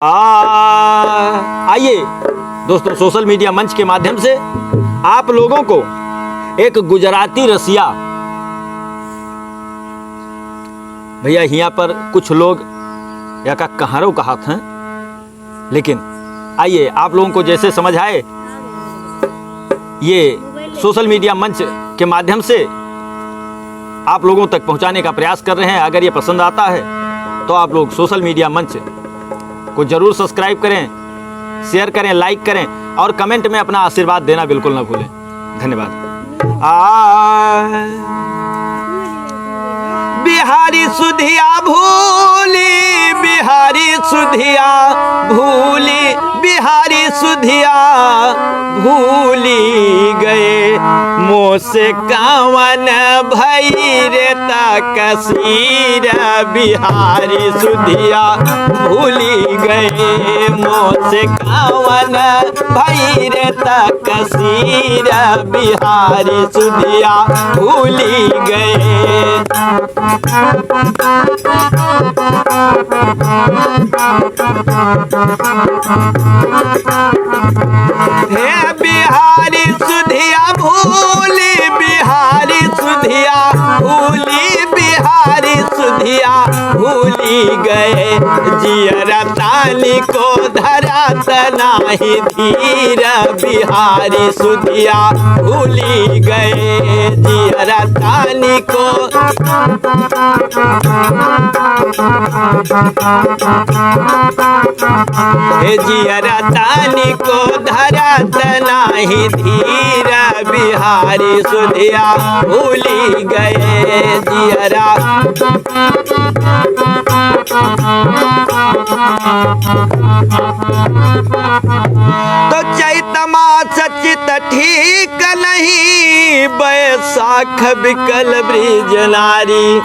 आइए दोस्तों, social media मंच के माध्यम से आप लोगों को एक गुजराती रसिया, भैया यहाँ पर कुछ लोग या का कहारों का हाथ हैं, लेकिन आइए आप लोगों को जैसे समझ आए ये सोशल मीडिया मंच के माध्यम से आप लोगों तक पहुंचाने का प्रयास कर रहे हैं। अगर ये पसंद आता है तो आप लोग सोशल मीडिया मंच को जरूर सब्सक्राइब करें, शेयर करें, लाइक करें और कमेंट में अपना आशीर्वाद देना बिल्कुल ना भूलें। धन्यवाद। बिहारी सुधिया भूली, बिहारी सुधिया भूली, बिहारी सुधिया भूली गए, मोह से कावन भई रेता कसीर, बिहारी सुधिया भूली गए, मोह से कावन भई रेता कसीर, बिहारी सुधिया भूली गए। हे बिहारी सुधिया भूली, बिहारी सुधिया भूली, बिहारी सुधिया भूली गए, जियरा ताली को धरात नाही धीर, बिहारी सुधिया भूली गए, जियरा ताली को जियरा तानी को धरात नाही धीर, बिहारी सुधिया भूली गए, जियरा तो चैतमा सचित ठीक नहीं, बैसाख बिकल ब्रिज नारी,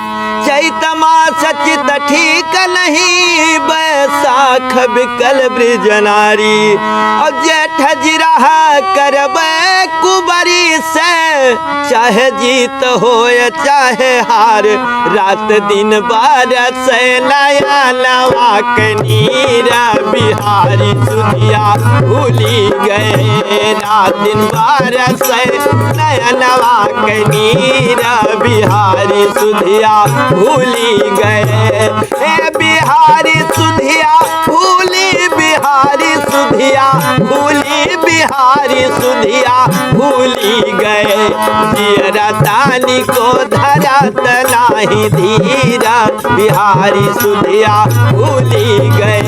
चैतमा सचित ठीक नहीं, बैसाख बिकल ब्रिज नारी, और जेठ जिरहा करबे कुबरी से, चाहे जीत हो या चाहे हार, रात दिन बारस नया नवा कनीरा, बिहारी सुधिया भूली गए, रात दिन बारस नया नवा कनीरा, बिहारी सुधिया भूली गए। ए बिहारी सुधिया भूली, बिहारी सुधिया भूली, बिहारी सुधिया भूली गए, जियरा तानी को धरात नाही धीरा, बिहारी सुधिया भूली गए।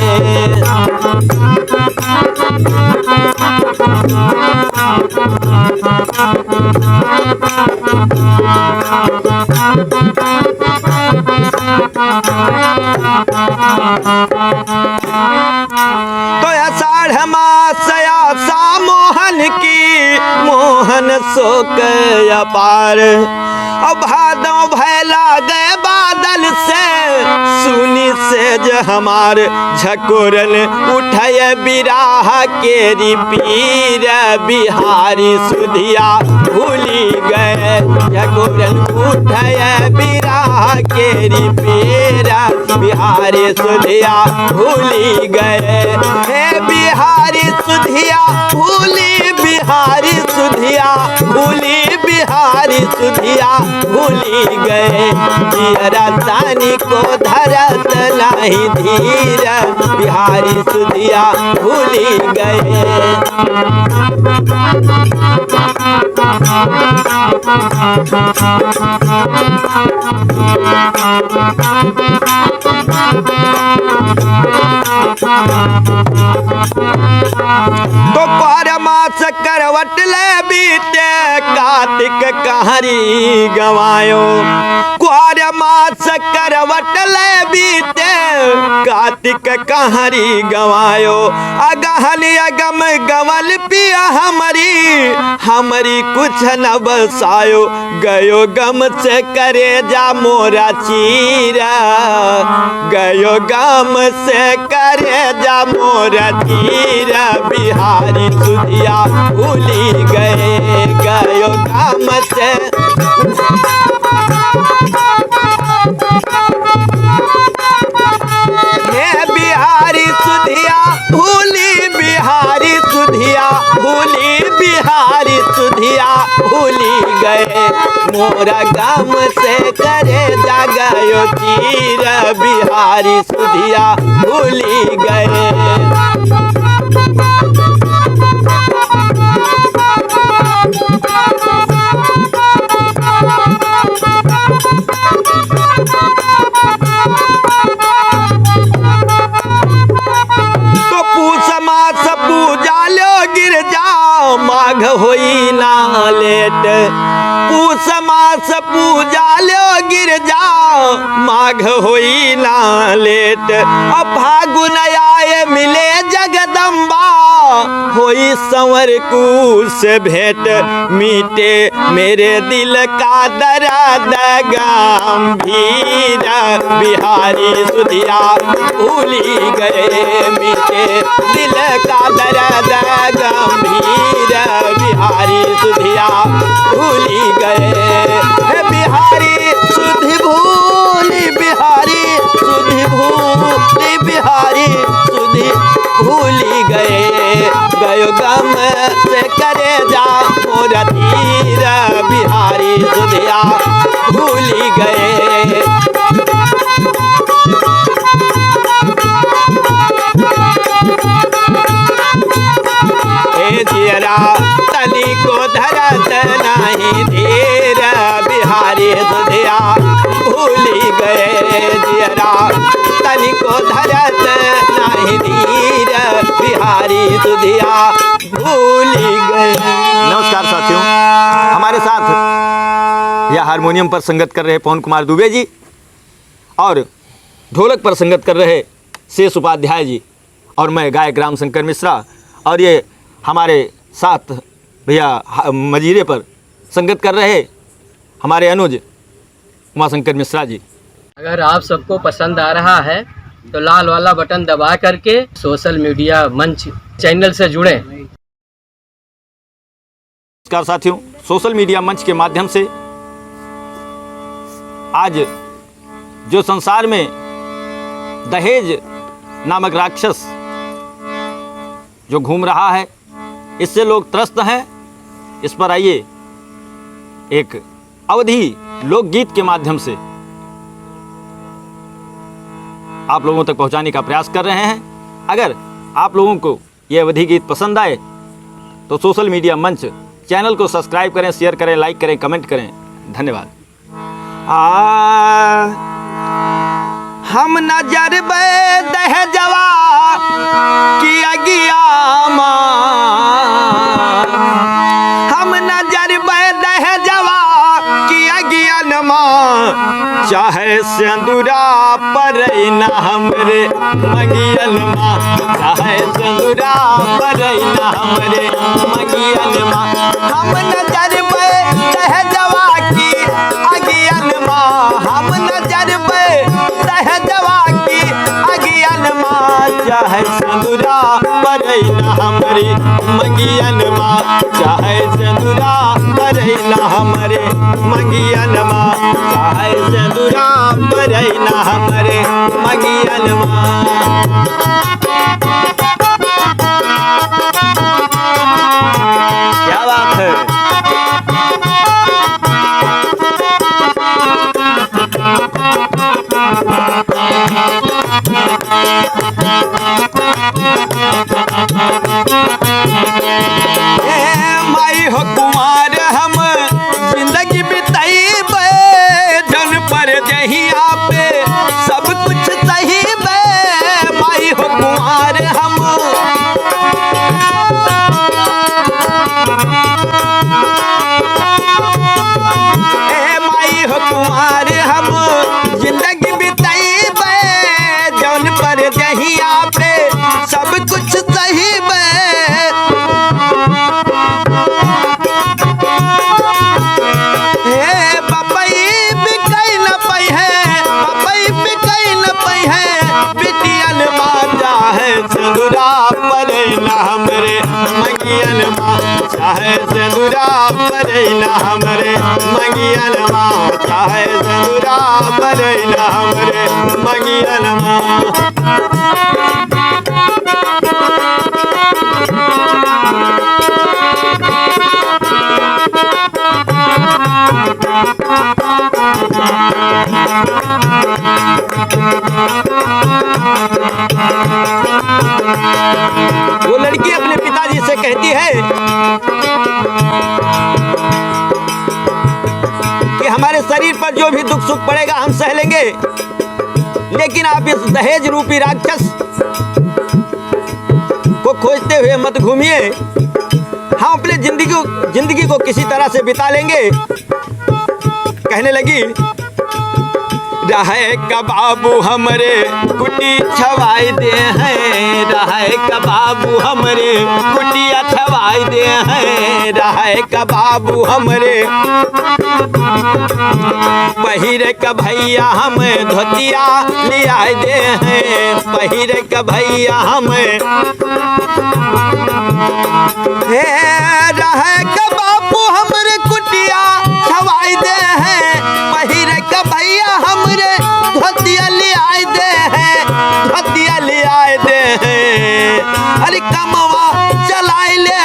तो आषाढ़ मास आशा मोहन की, मोहन शोक अपार, अब भादों भैला गए बादल से, सुनी सेज हमार झकोरन उठय बिराह केरी पीर, बिहारी सुधिया भूली गए, झकोरन उठय बिराह केरी पीर, बिहारी सुधिया भूली गए। हे बिहारी सुधिया भूली, बिहारी सुधिया भूली, बिहारी सुधिया भूली गए, जियरा तानी को धरत नाही धीर, बिहारी सुधिया भूली गए। तो परमास करवट ले बीते, कार्तिक कहारी गवायो, कुआर मास करवट ले बीते, कार्तिक कहारी गवायो, अगहन अगम गवल पिया हमारी, हमारी कुछ न बसायो, गयो गम से करे जा मोरा चीरा, गयो गम से करे जा मोरा चीरा, बिहारी सुधिया भूली गए, गयो गम से हे बिहारी सुधिया सुधिया भूली गए, मोरा गम से करे जगयो तीर बिहारी सुधिया भूली गए। माघ होई ना लेट, पूस मास पूजा लो गिर जाओ, माघ होई ना लेट। अब फागुन आए मिले जगदम्बा, होई संवर कूस भेंट, मीटे मेरे दिल का दर्द गंभीर बिहारी सुधिया भूली गए, मीटे दिल का दर्द गंभीर बिहारी सुधिया भूली गए। बिहारी सुधि भूली, बिहारी सुधि भूली, बिहारी सुधि भूली गए, गयो गम से करे जा मोरा तीर बिहारी सुधिया भूली गए। जियरा तली को धरत नहीं धीर बिहारी सुधिया भूली गए, जियरा तली को धरत नहीं धीर बिहारी सुधिया भूली गए। नमस्कार साथियों, हमारे साथ यह हारमोनियम पर संगत कर रहे पवन कुमार दुबे जी और ढोलक पर संगत कर रहे शेष उपाध्याय जी और मैं गायक राम शंकर मिश्रा, और ये हमारे साथ भैया मजीरे पर संगत कर रहे हमारे अनुज उमाशंकर मिश्रा जी। अगर आप सबको पसंद आ रहा है तो लाल वाला बटन दबा करके सोशल मीडिया मंच चैनल से जुड़ें। नमस्कार साथियों, सोशल मीडिया मंच के माध्यम से आज जो संसार में दहेज नामक राक्षस जो घूम रहा है, इससे लोग त्रस्त हैं। इस पर आइए एक अवधी लोकगीत के माध्यम से आप लोगों तक पहुंचाने का प्रयास कर रहे हैं। अगर आप लोगों को यह अवधी गीत पसंद आए तो सोशल मीडिया मंच चैनल को सब्सक्राइब करें, शेयर करें, लाइक करें, कमेंट करें। धन्यवाद। हम नजर दहजवा की अगिया, हम नजर दहजवा की अगियन माँ, चाहे सिंदूरा पर न हमरे मंगियन माँ, चाहे सिंदूरा पर न हमरे मंगियन माँ। हम नजर दहजवा की अगियन माँ, हम नजर दहजवा की अगियन माँ, चाहे सिंदूरा पर न हमरे मंगियन माँ, चाहे सिंदूरा पर न हमरे मंगियन माँ, चाहे सिंदूरा पर न हमरे मंगियन माँ। क्या बात है। माई हो कुमार हम जिंदगी बिताइबे, जन पर जहिया पे सब कुछ सही बे। माई हो कुमार हम माई हो कुमार हम जिंदगी बिताइबे, जन पर जहिया पे सब कुछ सही बे। सिंदूरा पर न हमरे मंगियन माँ, चाहे सिंदूरा पर न हमरे मंगियन माँ, चाहे सिंदूरा पर न हमरे मंगियन माँ। वो लड़की अपने पिताजी से कहती है कि हमारे शरीर पर जो भी दुख सुख पड़ेगा हम सह लेंगे, लेकिन आप इस दहेज रूपी राक्षस को खोजते हुए मत घूमिए। हम अपने जिंदगी को किसी तरह से बिता लेंगे। कहने लगी, रहे कबाबू हमरे कुटी छवाई दे हैं, रहे कबाबू हमरे कुटिया छवाई दे हैं, रहे कबाबू हमरे पहिरे का भैया हम धोतिया ले आए दे हैं, पहिरे का भैया हम रहे कबाबू हमरे कुटिया छवाई दे हैं, पहिरे का भैया हमरे धोतिया ले आए दे हैं, धोतिया ले आए दे हैं। अरे कमवा चलाए ले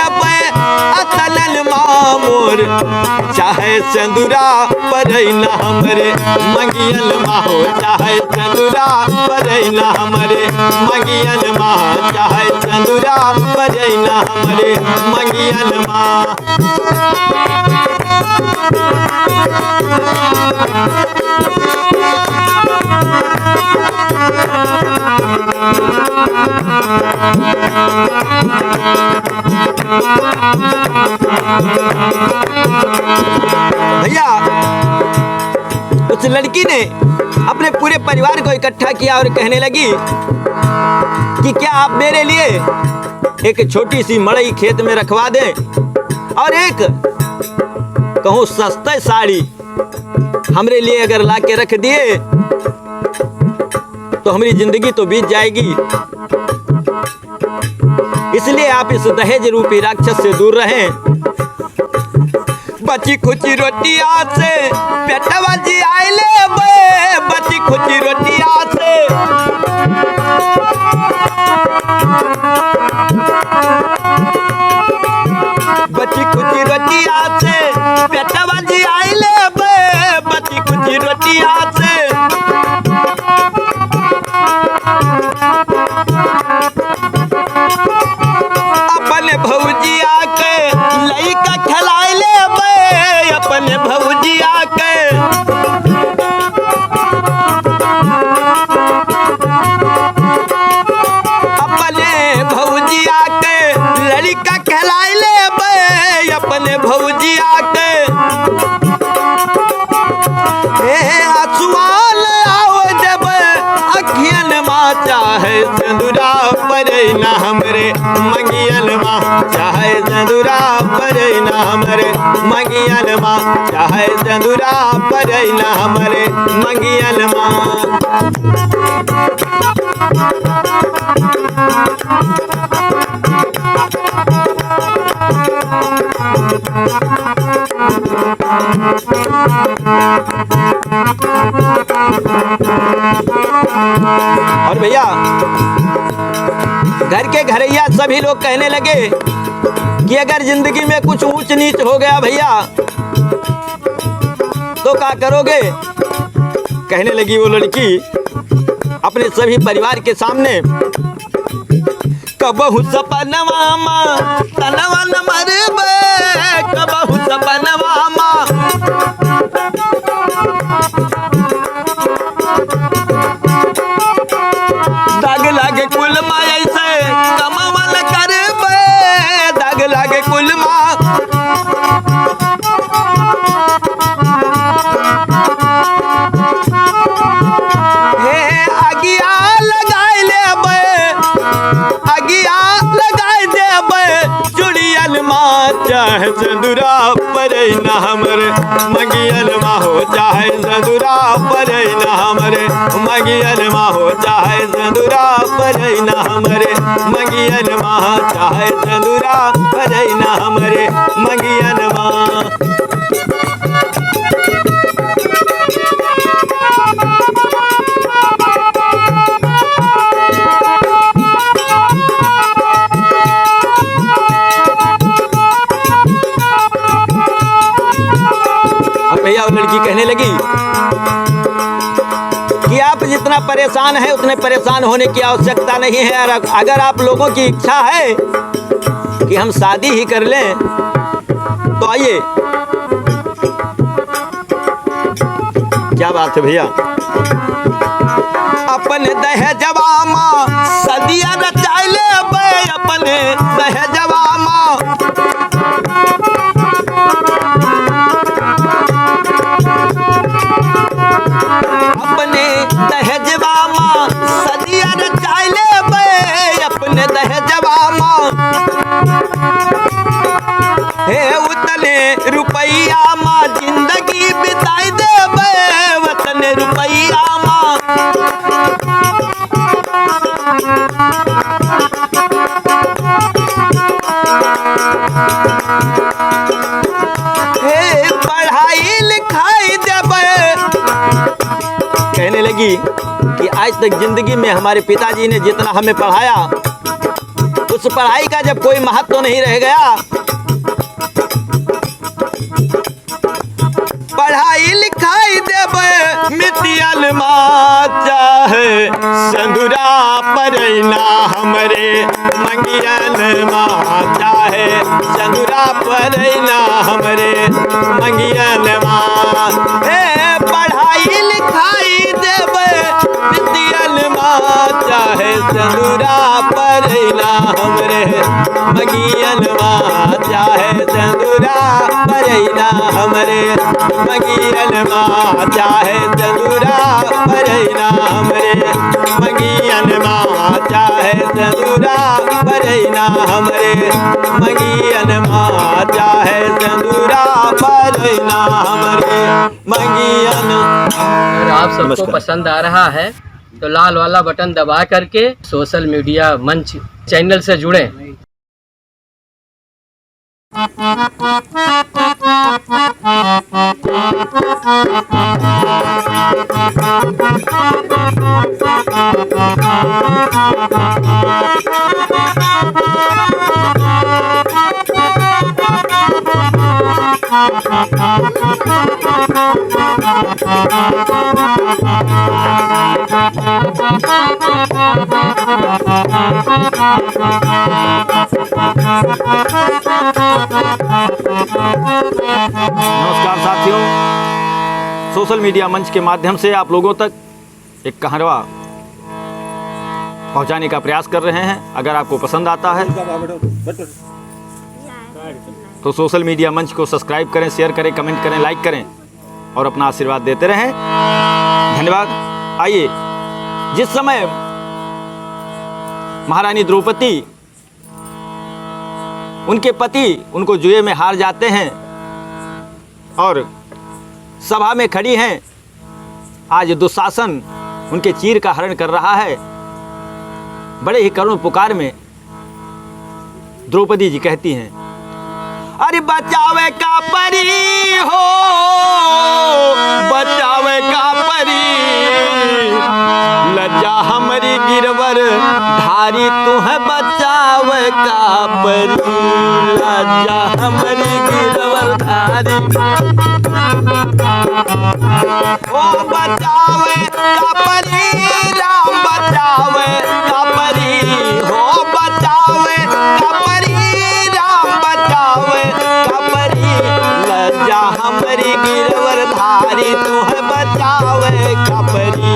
अतलन मामोर, चाहे चंदुरा परैना हमरे मंगियल माहो, चाहे चंदुरा परैना हमरे मंगियल माह, चाहे चंदुरा परैना हमरे मंगियल माह। भैया उस लड़की ने अपने पूरे परिवार को इकट्ठा किया और कहने लगी कि क्या आप मेरे लिए एक छोटी सी मड़ई खेत में रखवा दें और एक कहूँ सस्ता साड़ी हमरे लिए अगर ला के रख दिए तो हमारी जिंदगी तो बीत जाएगी। इसलिए आप इस दहेज रूपी राक्षस से दूर रहें। बची खुची रोटिया से पेटवा जी आइले बे, बची खुची रोटिया से बची खुची रोटिया से पेटवा जी आइले बे, बची खुची रोटिया से अपने भौजिया के लइका खिलाए ले बे, अपने भौजिया के अपने भौजिया के लड़का खिलाए ले बे, अपने भौजिया के आसुआल आओ जब अखियन माँ, चाहे चंदुरा परैना हमरे मंगियल माँ, चाहे चंदुरा परैना हमरे मंगियल माँ, चाहे चंदुरा परैना हमरे मंगियल माँ। और भैया घर के घरैया सभी लोग कहने लगे कि अगर जिंदगी में कुछ ऊंच नीच हो गया भैया तो क्या करोगे। कहने लगी वो लड़की अपने सभी परिवार के सामने, कबहू सपनवा माँ तनवा न मरबे, कबहू सपनवा माँ दाग लागे कुल माँ ऐसे कमावा न करबे, दाग लागे कुल माँ आगिया लगाए ले आगिया लगाए दे चुड़ियल माँ, चाहे चंदुरा परैना हमरे मंगियल माँ हो, चाहे चंदुरा परैना हमरे मंगियल माँ हो, चाहे चंदुरा परैना हमरे मंगियल माँ, चाहे चंदुरा परैना हमरे मंगियल माँ। जी कहने लगी कि आप जितना परेशान हैं उतने परेशान होने की आवश्यकता नहीं है। अगर आप लोगों की इच्छा है कि हम शादी ही कर लें तो आइए। क्या बात है भैया। अपने दहेजवा माँ सदिया रचाइले बे, अपने दहेजवा माँ अपने दहेजवा माँ सदिया रचाइले बे, अपने दहेजवा माँ हे उतने रुपैया माँ जिंदगी बिताई दे बे, वतन रुपैया माँ हे पढ़ाई लिखाई देबे। कहने लगी कि आज तक जिंदगी में हमारे पिताजी ने जितना हमें पढ़ाया उस पढ़ाई का जब कोई महत्व तो नहीं रह गया। पढ़ाई लिखाई देबे मितियल माँ चाहे संधुरा परैना हमरे मंगियन माँ चाहे संधुरा परैना हमरे मंगियन माँ हे पढ़ाई लिखाई देबे मितियल माँ चाहे संधुरा परैना हमरे मंगियन माँ चाहे संधुरा परैना हमरे मंगियन माँ चाहे चंदुरा परैना हमरे मंगियन माँ चाहे चंदुरा परैना हमरे मंगियन माँ चाहे चंदुरा परैना हमरे मंगियन। अगर आप सबको नमस्कार। पसंद आ रहा है तो लाल वाला बटन दबा करके सोशल मीडिया मंच चैनल से जुड़ें। नमस्कार साथियों, सोशल मीडिया मंच के माध्यम से आप लोगों तक एक कहानवा पहुंचाने का प्रयास कर रहे हैं। अगर आपको पसंद आता है तो सोशल मीडिया मंच को सब्सक्राइब करें, शेयर करें, कमेंट करें, लाइक करें और अपना आशीर्वाद देते रहें। धन्यवाद। आइए, जिस समय महारानी द्रौपदी उनके पति उनको जुए में हार जाते हैं और सभा में खड़ी हैं, आज दुशासन उनके चीर का हरण कर रहा है। बड़े ही करुण पुकार में द्रौपदी जी कहती हैं, अरे बचावे का परी हो, बचावे का परी, लज्जा हमारी गिरवर धारी तू है बचावे का परी, लज्जा हमारी गिरवर धारी ओ बचावे का परी, राम बचावे का परी, हो बचावे का परी, राम बचावे का परी, लज्जा हमारी गिरवर धारी तू है बचावे का परी,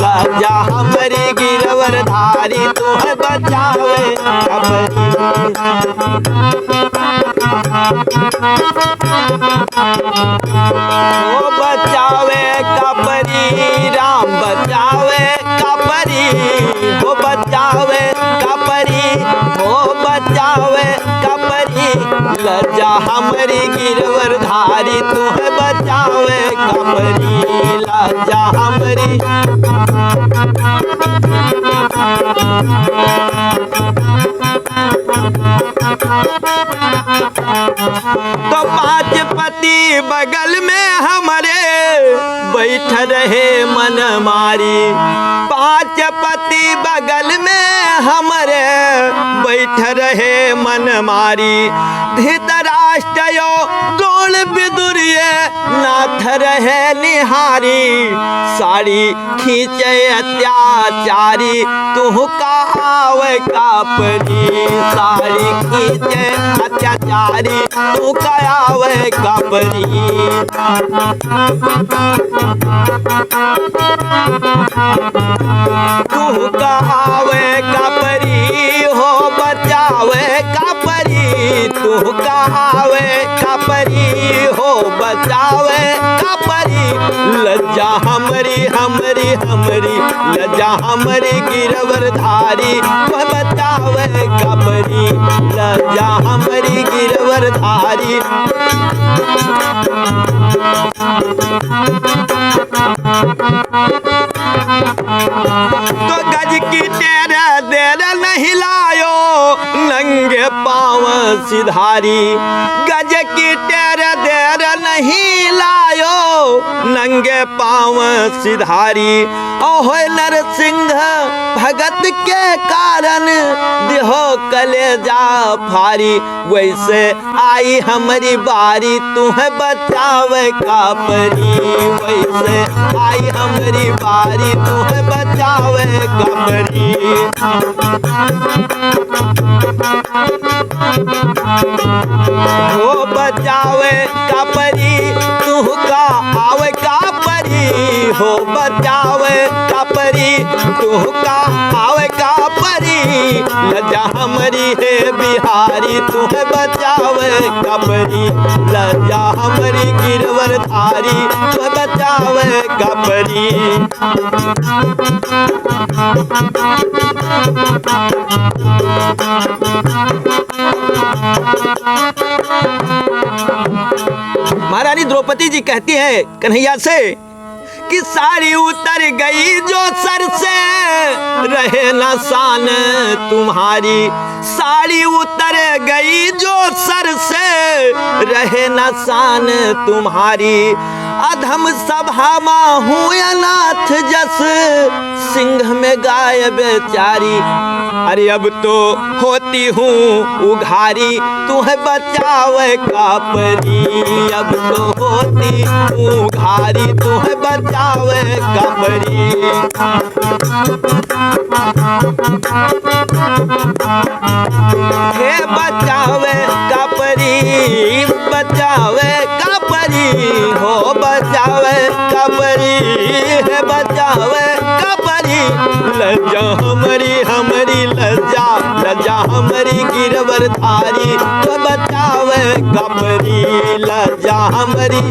लज्जा हमारी गिरवर धारी तू है बचावे का परी। ओ बचावे का परी, राम बचावे का परी, हो बचावे का परी, हो बचावे का परी, लज्जा हमारी गिरवर धारी तू है बचावे का परी, लज्जा हमारी। तो पांच पति बगल में हमारे बैठ रहे मन मारी, पांच पति बगल में हमारे बैठ रहे मन मारी, धृतराष्ट्र यो मूल बिदुरिये नाथ रहे निहारी, साड़ी खींचे अत्याचारी तू का आवे का परी, साड़ी खींचे अत्याचारी तू का आवे का परी। तू का आवे का परी हो बचावे का परी, तू का आवे का परी हो बचावे का परी। लज्जा हमरी हमरी हमरी लज्जा हमरी गिरवर धारी वह बचावे का परी, लज्जा हमरी गिरवर धारी। तो गज की तेरा देर नहीं लायो नंगे पाँव सिधारी, गज की तेरा देर नहीं लायो नंगे पाँव सिधारी। ओहो नरसिंह भगत के कारण देहो कलेजा फारी, वैसे आई हमारी बारी तुम्हें बचावे का परी, वैसे आई हमारी बारी तुम्हें बचावे का परी। हो बचावे का परी तू का आवे का परी, हो बचावे का परी तू का आवे का परी। लज्जा हमारी है बिहारी तुम्हें बचावे का परी, लज्जा हमारी गिरवर धारी तुम्हें बचावे का परी। महारानी द्रौपदी जी कहती है कन्हैया से कि साड़ी उतर गई जो सर से रहे न शान तुम्हारी, साड़ी उतर गई जो सर से रहे न शान तुम्हारी। अधम सभा हूँ अनाथ जस सिंह में गाय बेचारी, अरे अब तो होती हूँ उघारी तुम्हें बचावे का परी, अब तो होती हूँ उघारी तुम्हें बचावे का परी। हे बचावे का परी, बचावे का परी हो बचावे का परी, है बचावे का परी। लज्जा हमारी हमारी लज्जा, लज्जा हमारी गिरवर धारी तो बचावे का परी, लज्जा हमारी।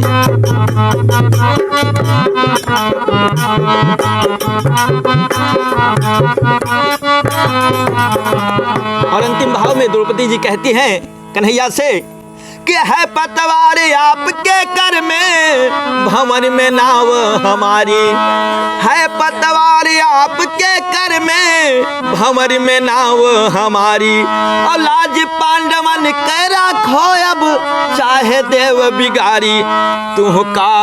और अंतिम भाव में द्रौपदी जी कहती हैं कन्हैया से कि है पतवार आपके कर में भंवर में नाव हमारी, है पतवार आपके कर में भंवर में नाव हमारी। और लाज पांडवन के राखो अब चाहे देव बिगारी, तू का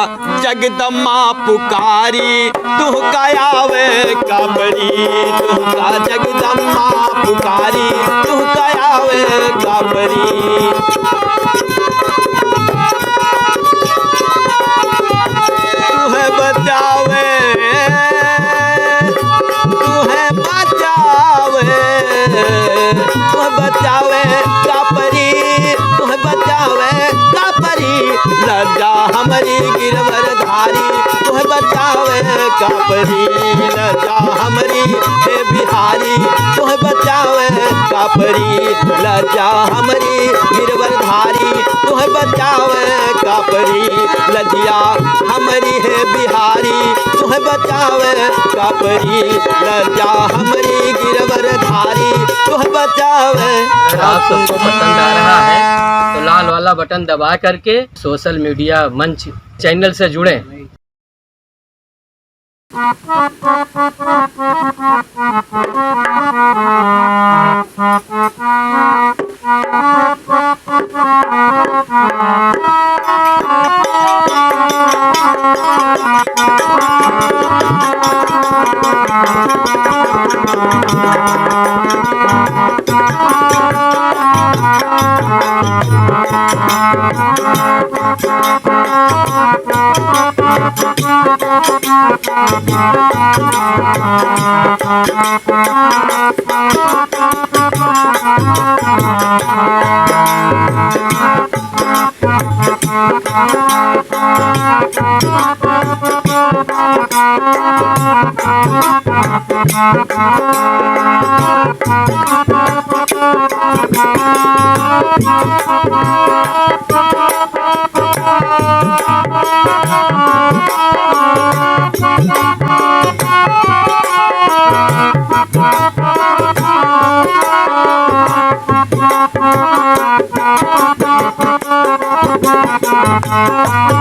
जगदम्मा पुकारी तू का आवे का परी, तू का जगदम्मा पुकारी तू का आवे का परी। बचावे तुम्हें बचावे, तुम्हें बचावे का परी, तुम्हें बचावे का परी। लज्जा हमारी गिरवर धारी तुम्हें बचावे का परी, लज्जा हमारी हे बिहारी तुम्हें बचावे का परी, लज्जा हमारी गिरवर धारी तुम्हें बचावे का परी। लज्जा हमारी है बिहारी तुम्हें बचावे का परी, लज्जा हमारी गिरवर धारी तुम्हें बचावे। आप सबको पसंद आ रहा है तो लाल वाला बटन दबा करके सोशल मीडिया मंच चैनल से जुड़ें।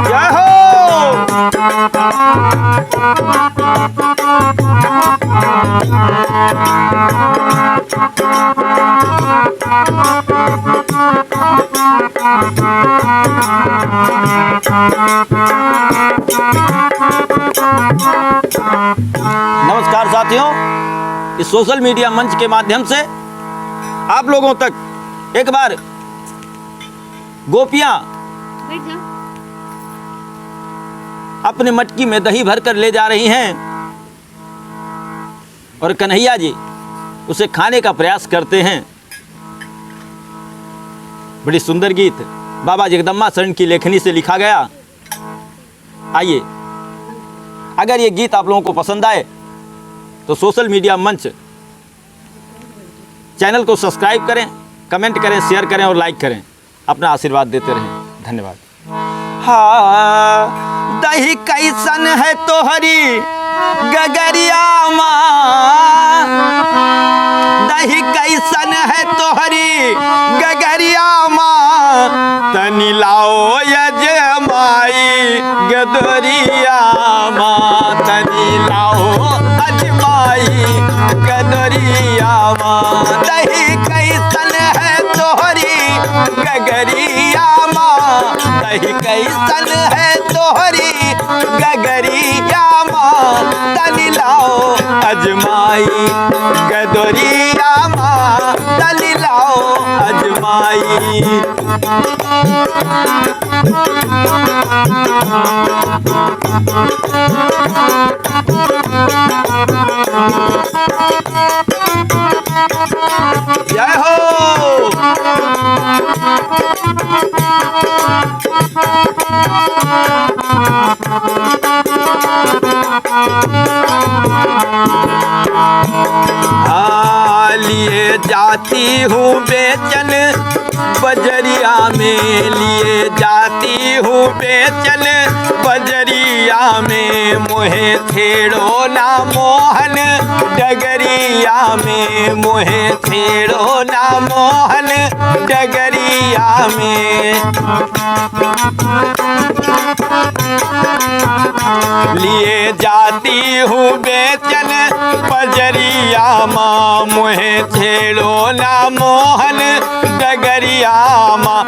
जय हो। नमस्कार साथियों, इस सोशल मीडिया मंच के माध्यम से आप लोगों तक एक बार गोपियां अपने मटकी में दही भरकर ले जा रही हैं और कन्हैया जी उसे खाने का प्रयास करते हैं। बड़ी सुंदर गीत बाबा जगदम्बा शरण की लेखनी से लिखा गया। आइए, अगर ये गीत आप लोगों को पसंद आए तो सोशल मीडिया मंच चैनल को सब्सक्राइब करें, कमेंट करें, शेयर करें और लाइक करें। अपना आशीर्वाद देते रहें। धन्यवाद। हाँ, दही कैसन है तोहरी गगरिया माँ, दही कैसन है तोहरी गगरिया माँ, तनी लाओ यजमाई गदरिया माँ, तनी लाओ अजमाई गदरिया माँ। दही कैसन है तोहरी गगरिया माँ, दही कैसन है तोहरी गगरिया माँ, तनी लाओ अजमाई गदरिया माँ, तनी लाओ अजमाई। जय हो। लिए जाती हूँ बेचन बजरिया में, लिए जाती हूँ बेचन बजरिया में, मोहे छेड़ो ना मोहन डगरिया में, मोहे छेड़ो ना मोहन डगरिया में। लिए जाती हूँ बेचन बजरिया माँ, मोहे छेड़ो ना मोहन डगरिया माँ।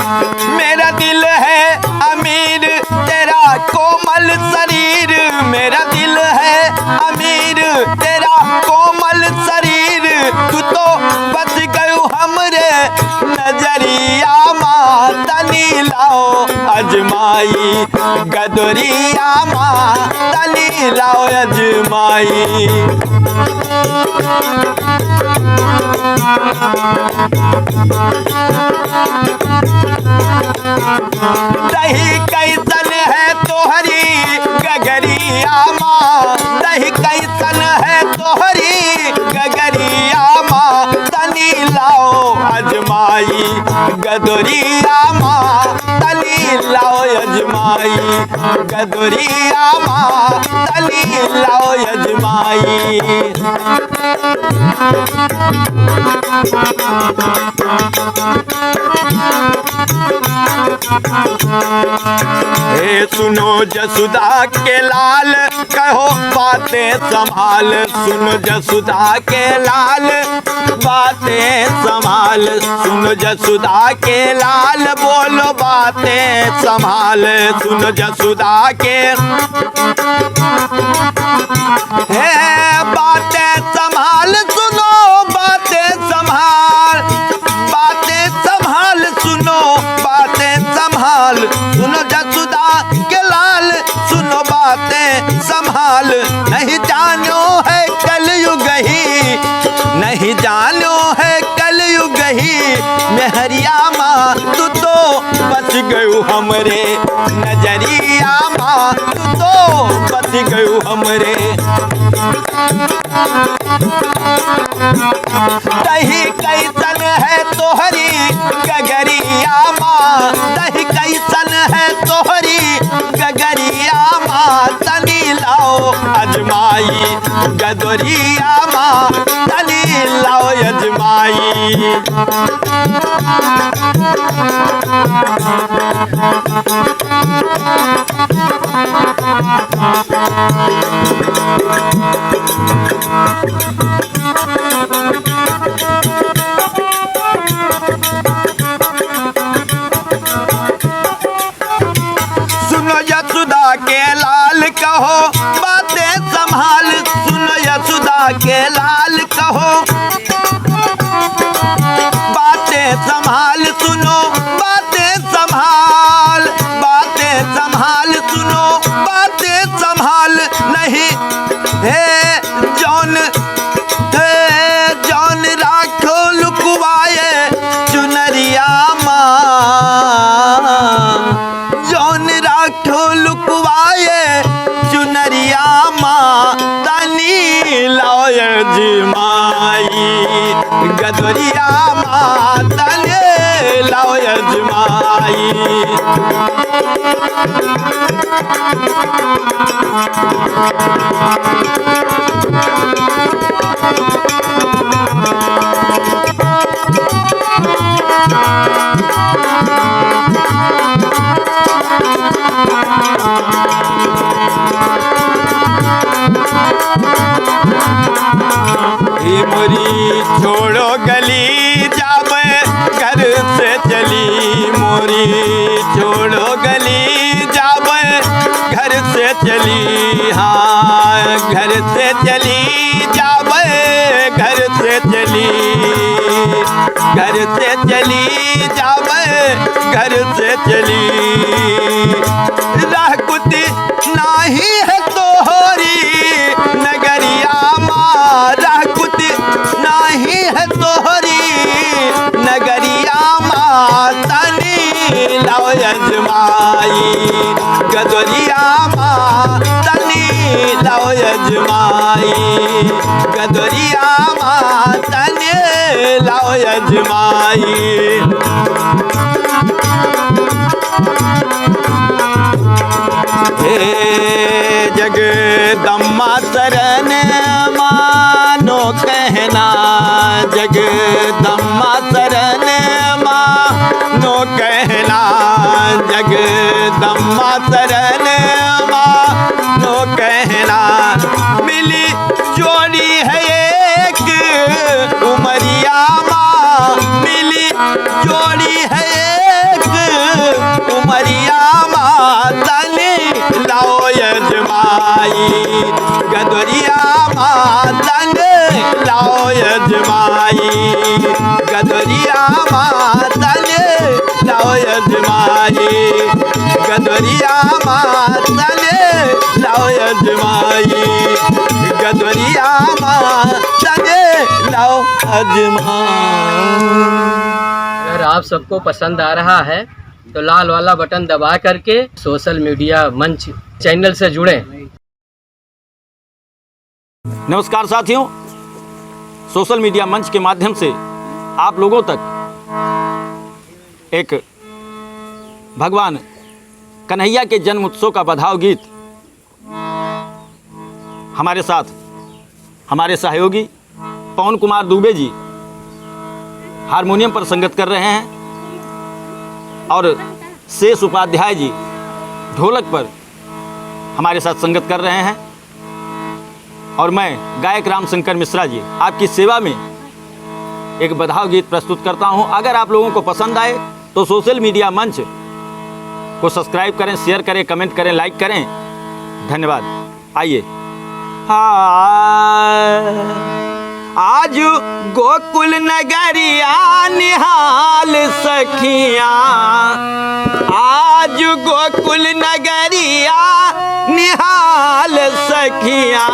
मेरा दिल है अमीर तेरा कोमल शरीर, मेरा दिल है अमीर तेरा कोमल शरीर, तू तो बच गयो हमरे नजरिया माँ, तनी लाओ अजमाई गदरिया माँ, तनी लाओ अजमाई। दही कैसन है तोहरी गगरिया माँ, दही कैसन है तोहरी गगरिया माँ, तनी लाओ अजमाई गदरिया माँ, तनी लाओ अजमाई गदरिया माँ, तनी लाओ अजमाई। हे सुनो जसुदा के लाल कहो बातें संभाल, सुनो जसुदा के लाल बातें संभाल, सुनो जसुदा के लाल बोलो बातें संभाल, सुनो जसुदा के है बातें संभाल, सुनो बातें संभाल, बातें संभाल, सुनो बातें संभाल, सुनो जसुदा के लाल सुनो बातें मेहरिया माँ तू तो बच गयो हमरे नजरिया माँ तू तो बच गयो हमरे दही कैसन है तोहरी गगरिया माँ दही कैसन है तोहरी गगरिया माँ तनी लाओ अजमाई गदोरिया माँ तनी लाओ अजमाई सुनो यशोदा के लाल कहो बातें संभाल सुनो यशोदा के लाल कहो बातें संभाल सुनो बातें संभाल सुनो बातें संभाल नहीं हे जौन राखो लुकवाए चुनरिया माँ जौन राखो लुकवाए चुनरिया माँ तनी लाओ अजमाई गदोरिया माँ तनी लाओ अजमाई मोरी छोड़ो गली जावे घर से चली मोरी छोड़ो गली जावे घर से चली हाँ घर से चली जावे घर से चली जावे घर से चली राह कुछ नाही है तोहरी नगरिया माँ राह कुछ नाही है तोहरी नगरिया माँ तनी लाओ अजमाई गदोरिया माँ तनी लाओ अजमाई गदोरिया माँ तनी लाओ अजमाई जगदम्मा शरण मानो कहना जगदम्मा शरण मानो कहना जगदम्मा शरण मानो कहना मिली जोड़ी है एक उमरिया माँ मिली जोड़ी है एक उमरिया माँ तनी लाओ अजमाई गदोरिया माँ तनी लाओ अजमाई गदोरिया माँ तनी लाओ अजमाई गदोरिया माँ तनी लाओ अजमाई गदोरिया माँ तनी लाओ अजमाई। अगर आप सबको पसंद आ रहा है तो लाल वाला बटन दबा करके सोशल मीडिया मंच चैनल से जुड़ें। नमस्कार साथियों, सोशल मीडिया मंच के माध्यम से आप लोगों तक एक भगवान कन्हैया के जन्म उत्सव का बधाव गीत हमारे साथ हमारे सहयोगी पवन कुमार दुबे जी हारमोनियम पर संगत कर रहे हैं और शेष उपाध्याय जी ढोलक पर हमारे साथ संगत कर रहे हैं और मैं गायक रामशंकर मिश्रा जी आपकी सेवा में एक बधाव गीत प्रस्तुत करता हूं। अगर आप लोगों को पसंद आए तो सोशल मीडिया मंच को सब्सक्राइब करें, शेयर करें, कमेंट करें, लाइक करें। धन्यवाद। आइए। आज गोकुल नगरिया निहाल सखिया, आज गोकुल नगरिया निहाल सखिया,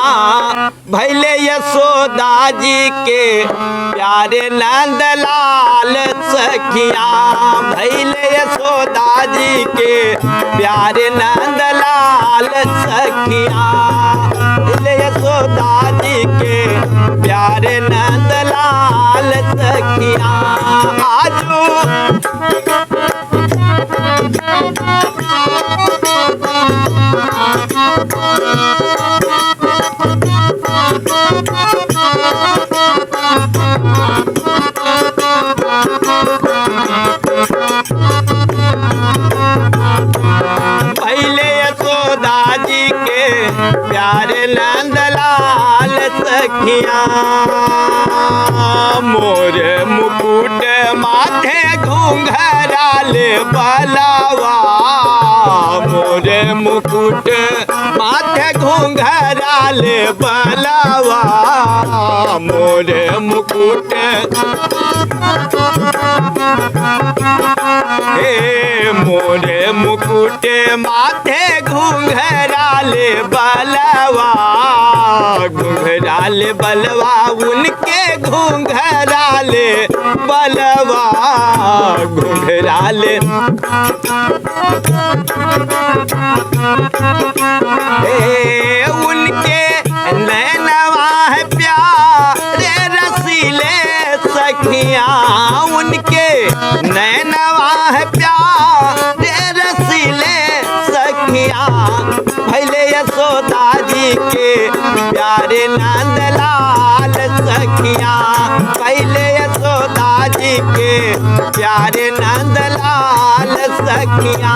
भैले यशोदा जी के प्यारे नंदलाल सखिया भैले यशोदा जी के प्यारे नंदलाल सखिया भैले यशोदा जी के प्यारे नंदलाल सखिया आजू पहले यशोदा जी के प्यारे नंदलाल सखिया मोर मुकुट माथे घूंघराल बलवा मोर मुकुट माथे घूंघराल बलवा मोर मुकुट हे मोरे मुकुट माथे घूंघराल बलवा घूंघराल बलवा उनके घूंघराल बलवा घूंघराल उनके नैनवा है प्यारे रसीले सखिया उनके नैनवा है प्यारे रसीले सखिया भैले यशोदा जी के प्यारे नंदलाल सखिया पहले यशोदा जी के प्यारे नंदलाल सखिया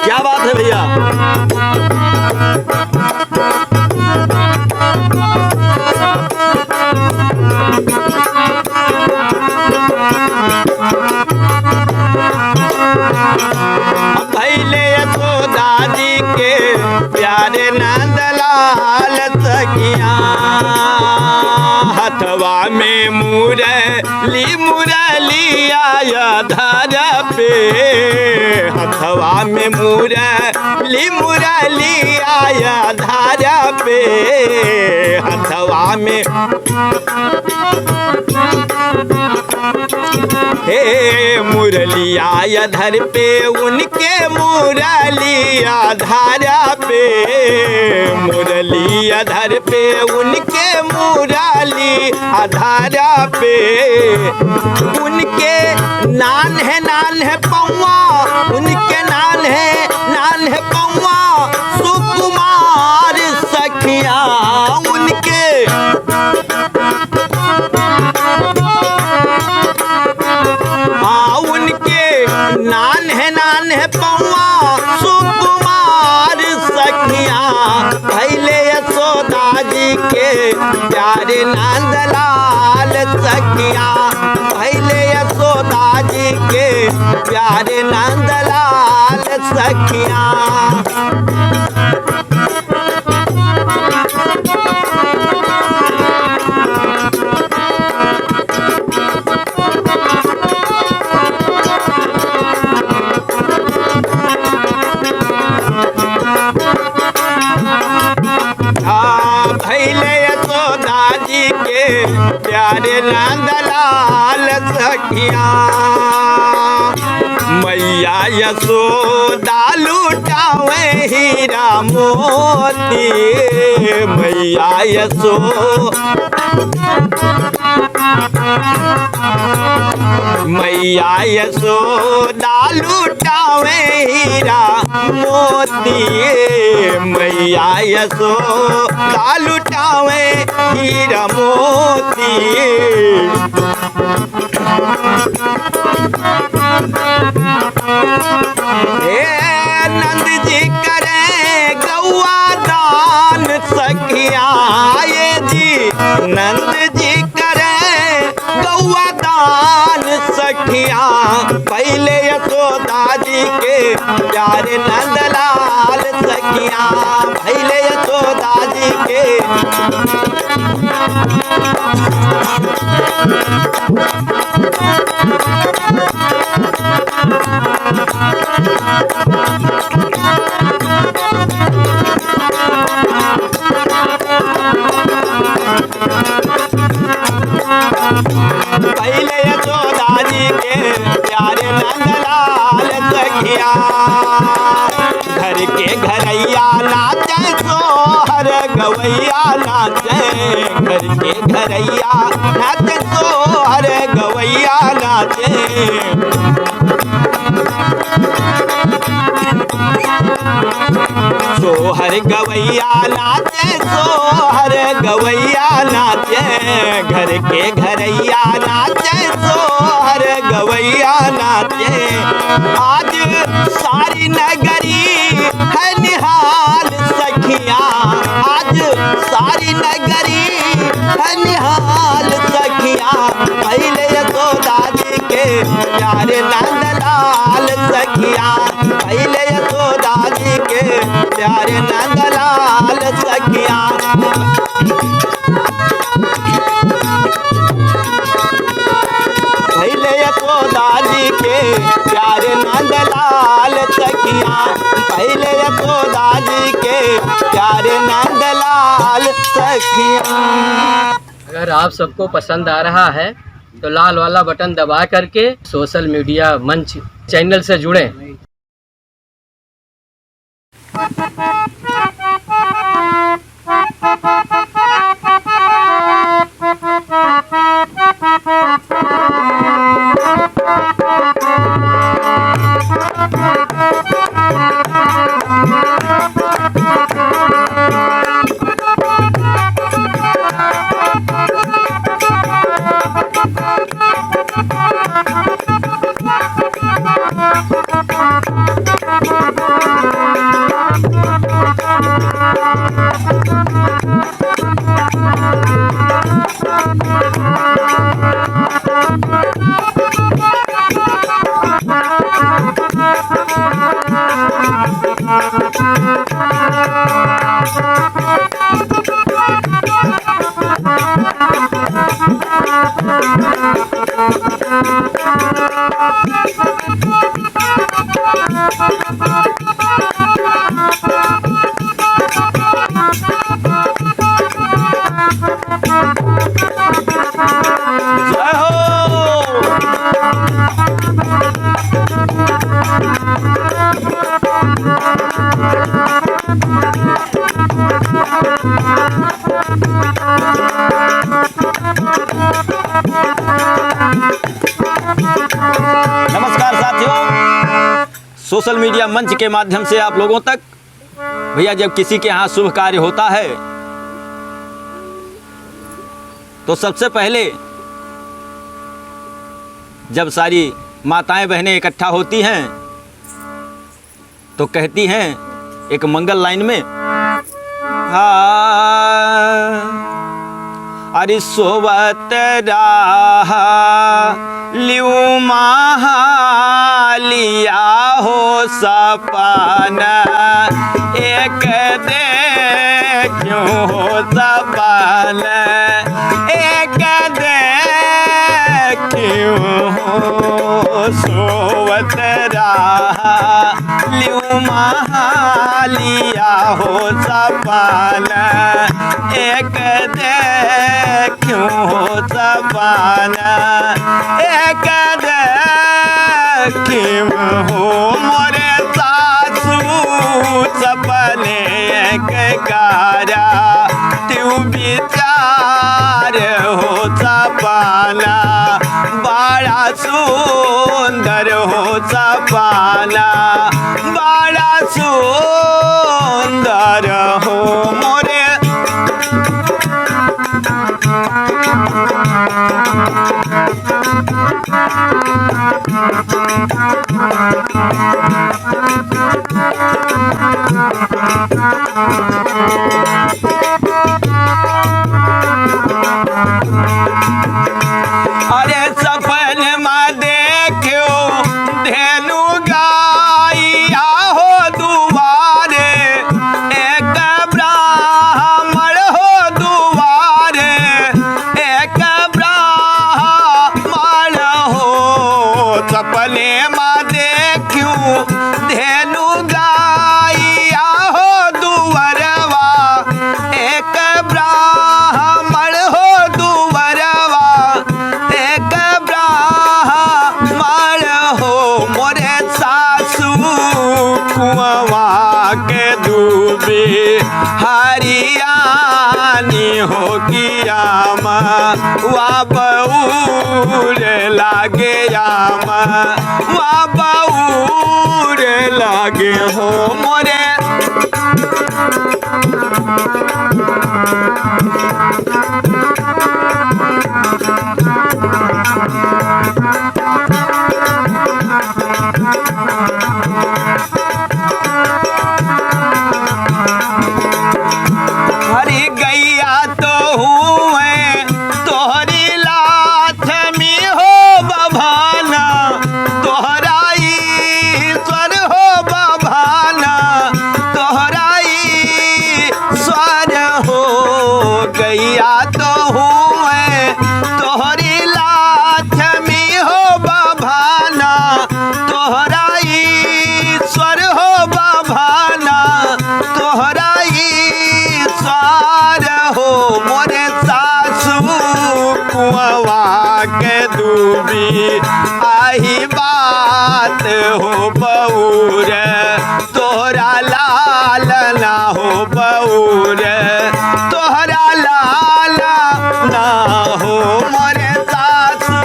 क्या बात है भैया। भैले यशोदा जी के प्यारे नंदलाल सखिया हथवा में मुरली मुरलिया धर पे हथवा में मुरली मुरलिया धर पे हथवा में हे मुरलिया धर पे उनके मुरलिया धारा पे मुरलिया धर पे उनके मुरली धारा पे उनके नान है पौआ उनके नान है पौआ सुकुमार सखिया उनके उनके नान है पौआ सुकुमार सखिया भैले यशोदा जी के प्यारे नंदलाल सखिया भैले यशोदा जी के प्यारे नंदलाल सखिया भैले यशोदा जी के प्यारे नंदलाल सखिया मैया यशोदा लुटावे हीरा मोती मैया मैया यशोदा लुटावे हीरा मोती मैया यशोदा लुटावे हीरा मोती हे नंद जी करे गौआ दान सखिया ये जी नंद जी करे गौआ दान सखिया पहले यशोदा जी के प्यारे नंदलाल सखिया पहले यशोदा जी के गवैया नाचे, घर के घरैया नाचे, सोहर गवैया नाचे। सोहर गवैया नाचे, सोहर गवैया नाचे, घर के घरैया नाचे, सोहर गवैया नाचे। आज सारी नगरी है निहाल सखियाँ, आज सारी नगरी है निहाल सखियाँ। पहले यशोदा जी के प्यारे नंदलाल सखियाँ, पहले यशोदा जी के प्यारे नंदलाल सखियाँ। पहले यशोदा जी के प्यारे नंदलाल सखियाँ, पहले यशोदा जी के प्यारे नंदलाल सखियाँ। अगर आप सबको पसंद आ रहा है तो लाल वाला बटन दबा करके सोशल मीडिया मंच चैनल से जुड़ें। जय हो। नमस्कार साथियों, सोशल मीडिया मंच के माध्यम से आप लोगों तक भैया जब किसी के यहाँ शुभ कार्य होता है तो सबसे पहले जब सारी माताएं बहनें इकट्ठा होती हैं तो कहती हैं एक मंगल लाइन में, अरे सोवत राहा लियू लिया हो सपना, एक देखूं हो सपना, एक देखूं हो सोवत राहा लियू लिया हो सपना, एक देखूं हो सपना, एक देखूं हो मोरे सासू सपने के कारा तू विचार हो सपना, बड़ा सुंदर हो सपना, बड़ा सुंदर हो मोरे। अरे सपन में देखो धेनु गाइया हो दुआरे, एक ब्राह्मण हो दुआरे, एक ब्राह्मण हो। सपने में देखूं राम वा बऊर लागे राम वा बऊर लागे हो मोरे हरी गैया तो हुए तोहरी लाथ में हो बभाना तोहरा ईश्वर हो बभाना तोहरा ईश्वर हो गैया तो हुए तोहरी लाथ में हो बभाना तोहरा ईश्वर हो बभाना तोहरा ईश्वर हो मोरे सासू कुआवा के दूबी आही बात हो बऊर तोहरा लाल ना हो बऊर तोहरा लाल ना हो मोरे सासू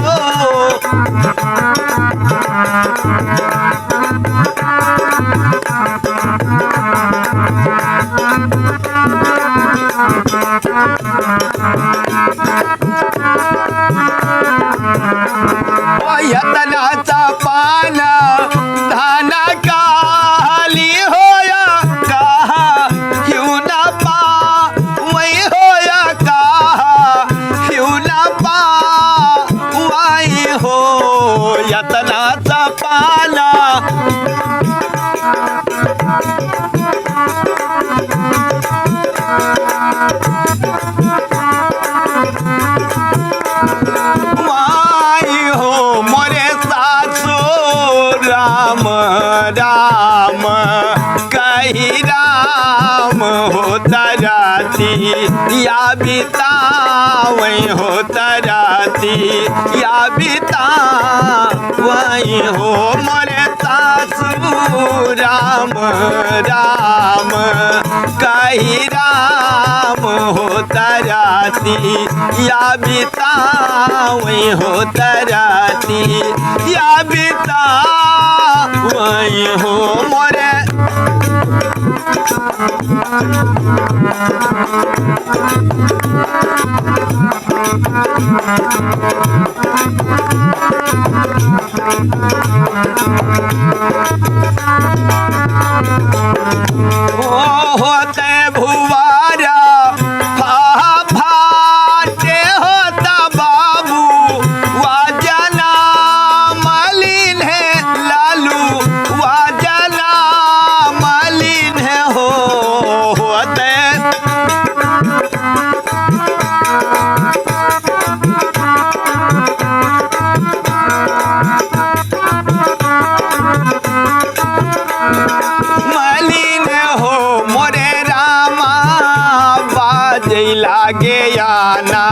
यतनाचा पान धाना काली होया कहा क्यों ना पा वही होया कहा क्यों ना पा वही हो यतनाचा पाना माई हो मोरे सासू राम राम कही राम हो तराती या बितावई हो तराती या बितावई हो मोरे सासू राम राम कही राम हो तराती या बितावई हो तराती या बितावई हो मोरे होते भुवारा भाटे होता बाबू वाजना मलिन है लालू वाजना मलिन है हो होते मलिन हो मोरे रामा बाजै लागे आना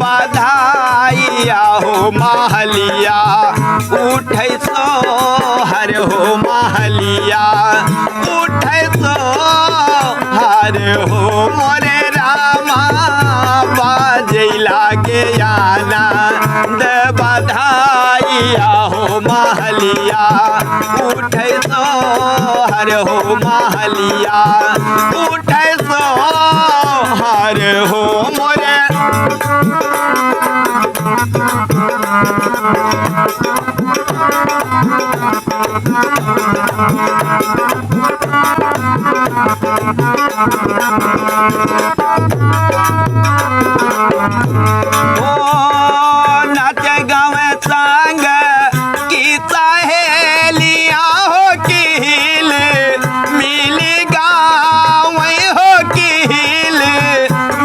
बधाइया हो महलिया उठै सो हर हो महलिया उठै सो हर हो मोरे रामा बाजै लागे आना बधाइया हो महलिया उठै सो हर हो महलिया उठै सो हर हो मोरे ओ नाचे गावे संग की सहेलियां हो किल मिली गाँव हो किल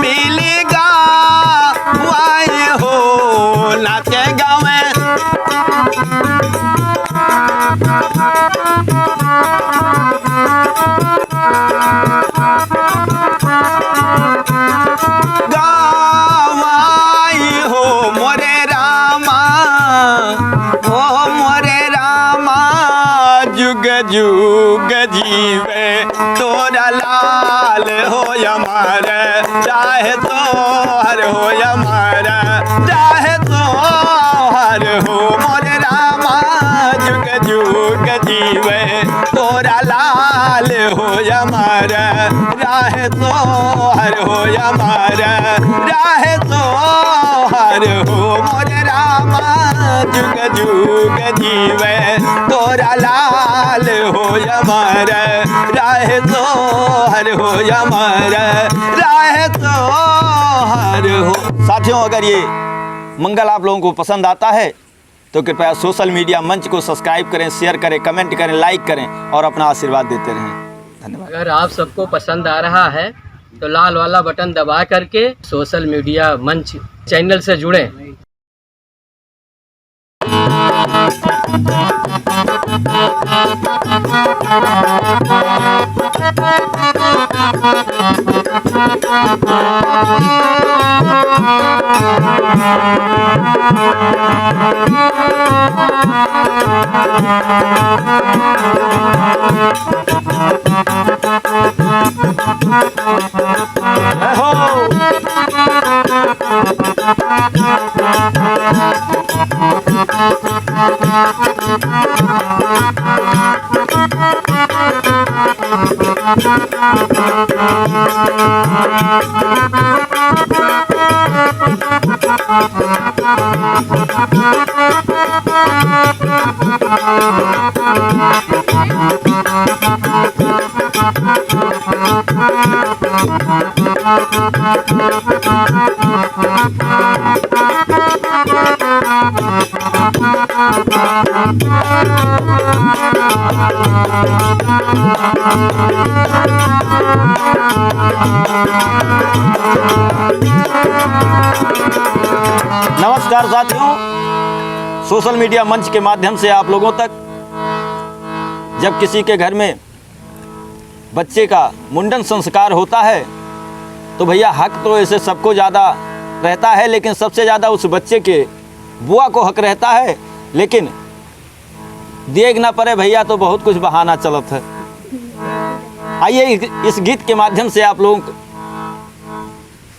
मिली गाँव हो नाचे गावे गावाई हो मोरे रामा हो मोरे रामा जुग जुग जीवे तोरा लाल हो हमारे चाहे तो हर हर हो हमारा राह तो हर हो मोरे रामा जुग जुग जीवे तोरा लाल हो हमारा राह तो हर हो हमारा राह तो हर हो मोरे रामा जुग जुग जीवे तोरा लाल हो हमारा राह तो हर हो हमारा राह तो हर हो। साथियों, अगर ये मंगल आप लोगों को पसंद आता है तो कृपया सोशल मीडिया मंच को सब्सक्राइब करें, शेयर करें, कमेंट करें, लाइक करें और अपना आशीर्वाद देते रहें। धन्यवाद। अगर आप सबको पसंद आ रहा है तो लाल वाला बटन दबा करके सोशल मीडिया मंच चैनल से जुड़ें। नमस्कार साथियों, सोशल मीडिया मंच के माध्यम से आप लोगों तक जब किसी के घर में बच्चे का मुंडन संस्कार होता है तो भैया हक तो ऐसे सबको ज़्यादा रहता है, लेकिन सबसे ज़्यादा उस बच्चे के बुआ को हक रहता है। लेकिन देख ना पड़े भैया तो बहुत कुछ बहाना चलत है। आइए इस गीत के माध्यम से आप लोगों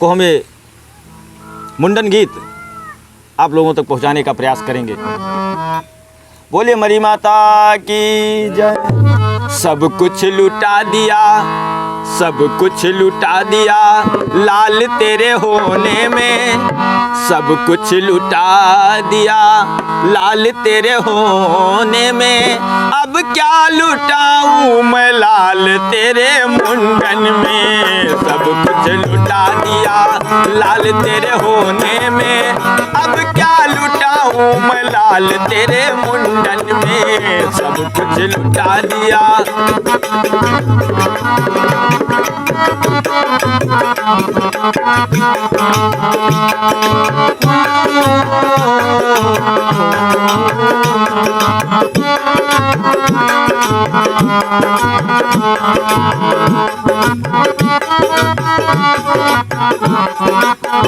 को हमें मुंडन गीत आप लोगों तक पहुंचाने का प्रयास करेंगे। बोले मरी माता की जय। सब कुछ लुटा दिया, सब कुछ लुटा दिया लाल तेरे होने में, सब कुछ लुटा दिया लाल तेरे होने में। अब क्या लुटाऊं मैं लाल तेरे मुंडन में, सब कुछ लुटा दिया लाल तेरे होने में। अब क्या लुटाऊं मैं लाल तेरे मुंडन में, सब कुछ लुटा दिया।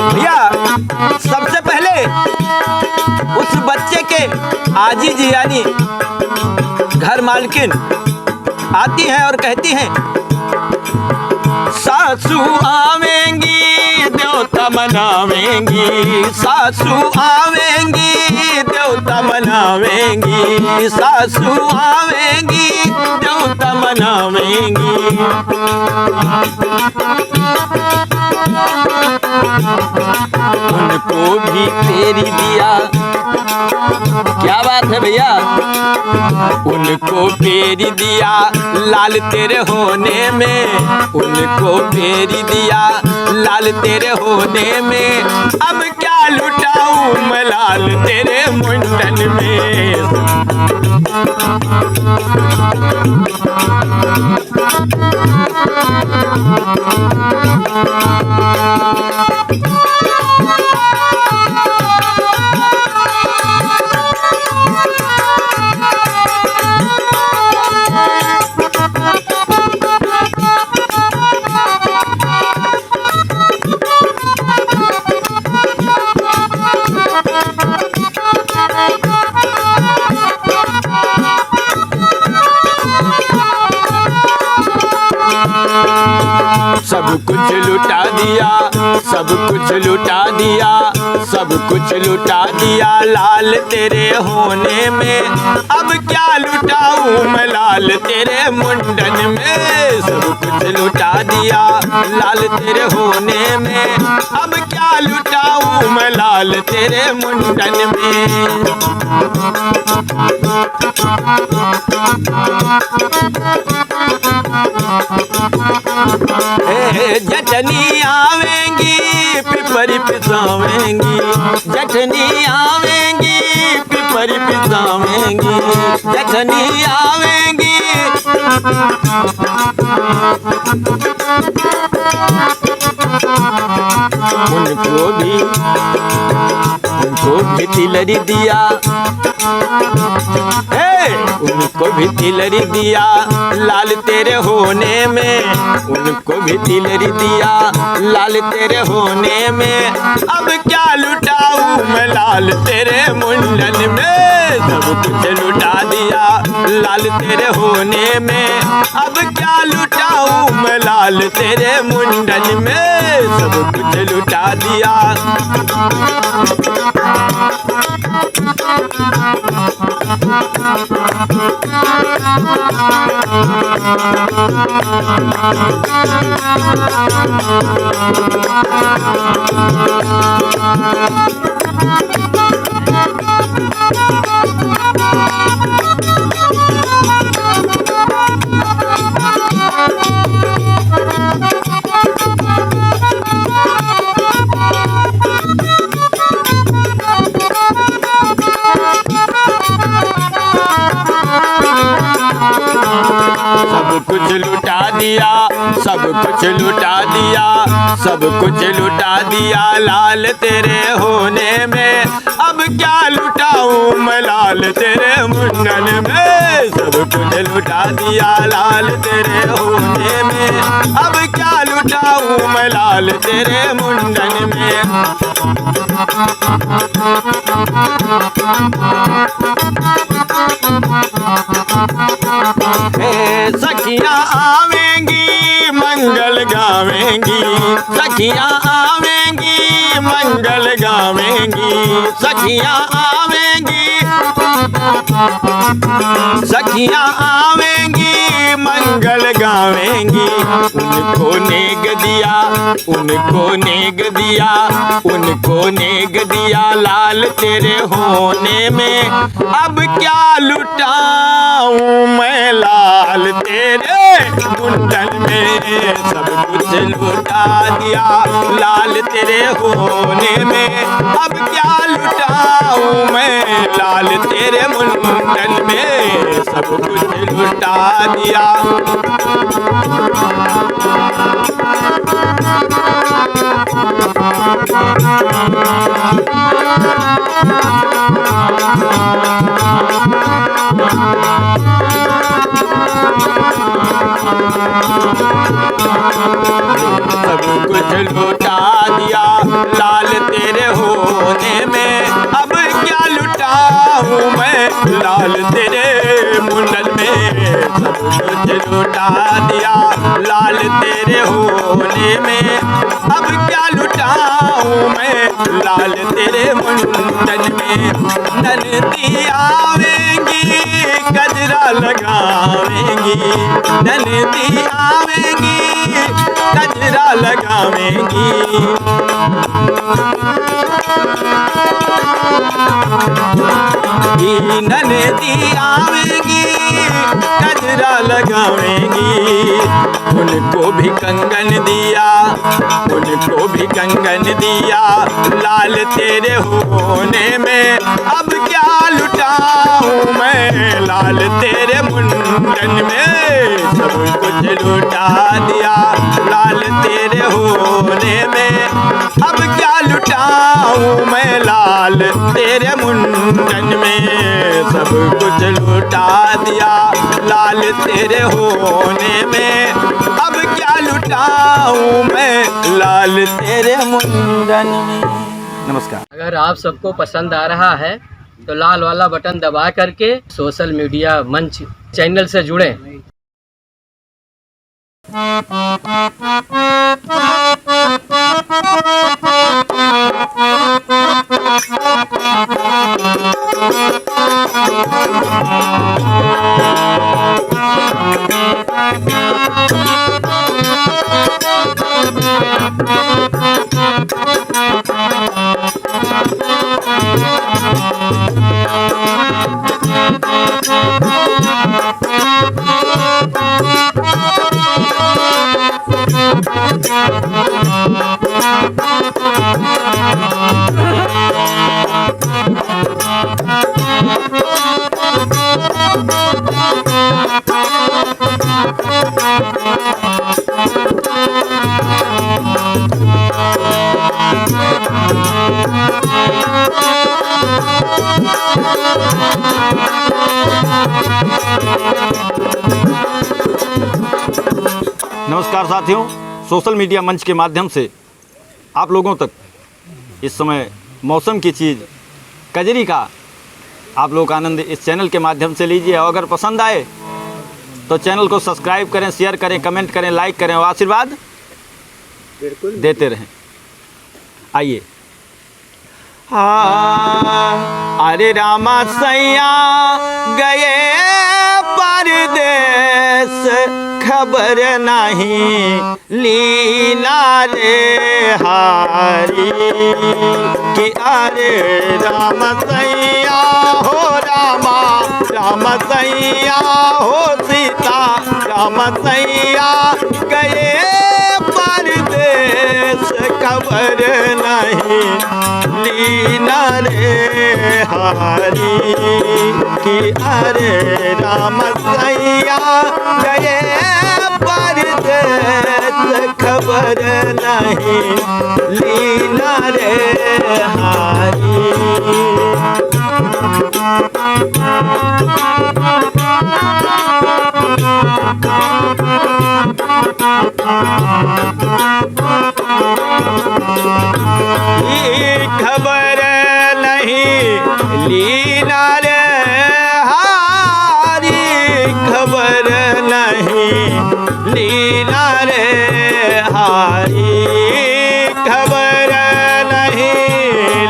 भैया सबसे पहले उस बच्चे के आजी जी यानी घर मालकिन आती हैं और कहती हैं, सासू आवेंगी देवता मनावेंगी, सासू आवेंगी देवता मनावेंगी, सासू आवेंगी देवता मनावेंगी। उनको भी फेरी दिया, क्या बात है भैया, उनको फेरी दिया लाल तेरे होने में, उनको फेरी दिया लाल तेरे होने में। अब क्या लुटाऊं मैं लाल तेरे मुंडन में। सब कुछ लुटा दिया, सब कुछ लुटा दिया, सब कुछ लुटा दिया लाल तेरे होने में। अब क्या लुटाऊं मैं लाल तेरे मुंडन में। सब कुछ लुटा दिया लाल तेरे होने में। अब क्या लुटाऊं मैं लाल तेरे मुंडन में। जटनी आवेंगी पिपरी पिसावेंगी, जटनी आवेंगी पिपरी पिसावेंगी, जटनी आवेंगी। उनको भी तिलरी दिया, उनको भी तिलरी दिया लाल तेरे होने में। उनको भी तिलरी दिया लाल तेरे होने में। अब क्या लुटाऊं मैं लाल तेरे मुंडन में। सब कुछ लुटा दिया लाल तेरे होने में। अब क्या लुटाऊं मैं लाल तेरे मुंडन में। सब कुछ लुटा दिया। सब कुछ लुटा दिया, सब कुछ लुटा दिया, सब कुछ लुटा दिया लाल तेरे होने में। अब क्या लुटाऊं मैं लाल तेरे मुंडन में। सब कुछ लुटा दिया लाल तेरे होने में। अब क्या लुटाऊं मैं लाल तेरे मुंडन में। सखियां आवेंगी मंगल गावेंगी, सखियां आवेंगी मंगल गावेंगी, सखियां आवेंगी, सखियां आवेंगी मंगल गावेंगी। उनको नेग दिया, उनको नेग दिया, उनको नेग दिया लाल तेरे होने में। अब क्या लुटाऊं मैं लाल तेरे मुंडन में। सब कुछ लुटा दिया लाल तेरे होने में। अब क्या लुटाऊं मैं लाल तेरे मुंडन में। सब कुछ लुटा दिया। सब कुछ लुटा दिया लाल तेरे होने में। अब क्या लुटाऊं मैं लाल तेरे मुंडन में। सब कुछ लुटा दिया लाल तेरे होने में। अब क्या लुटाऊं मैं लाल तेरे मुंडन में। ननदी आवेंगी गजरा लगावेंगी, ननदी आवेंगी गजरा लगावेंगी। ननदी आवेंगी गजरा लगावेंगी। उनको भी कंगन दिया, उनको भी कंगन दिया लाल तेरे होने में। अब क्या लुटाऊं मैं लाल तेरे मुंडन में। सब कुछ लुटा दिया लाल तेरे होने में। अब क्या लुटाऊं मैं लाल तेरे मुंडन में। सब कुछ लुटा दिया लाल तेरे होने में। अब क्या लुटाऊं मैं लाल तेरे मुंडन में। नमस्कार। अगर आप सबको पसंद आ रहा है तो लाल वाला बटन दबा करके सोशल मीडिया मंच चैनल से जुड़ें। नमस्कार साथियों, सोशल मीडिया मंच के माध्यम से आप लोगों तक इस समय मौसम की चीज़ कजरी का आप लोग आनंद इस चैनल के माध्यम से लीजिए। और अगर पसंद आए तो चैनल को सब्सक्राइब करें, शेयर करें, कमेंट करें, लाइक करें और आशीर्वाद बिल्कुल देते रहें। आइए। अरे रामा सैया गए परदेस, खबर नहीं लीला रे हारी कि अरे राम सैया हो रामा, राम सैया हो सीता, राम सैया गए परदेस, खबर नहीं लीला रे हारी कि अरे राम सैया गए परदेस, खबर नहीं लीला रे हारी। खबर नहीं लीला रे हारी, खबर नहीं लीला रे हारी, खबर नहीं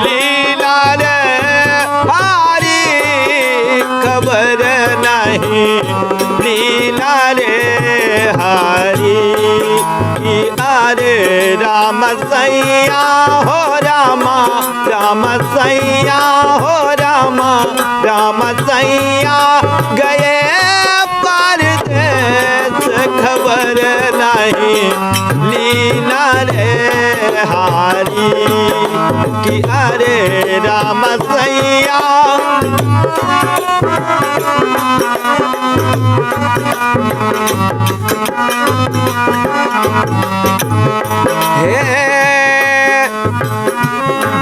लीला रे हारी, खबर नहीं लीला रे हारी कि अरे राम सैया हो रामा, राम सैया हो रामा, राम सैया गए परदेस, खबर नहीं लीला रे हारी कि अरे राम सैया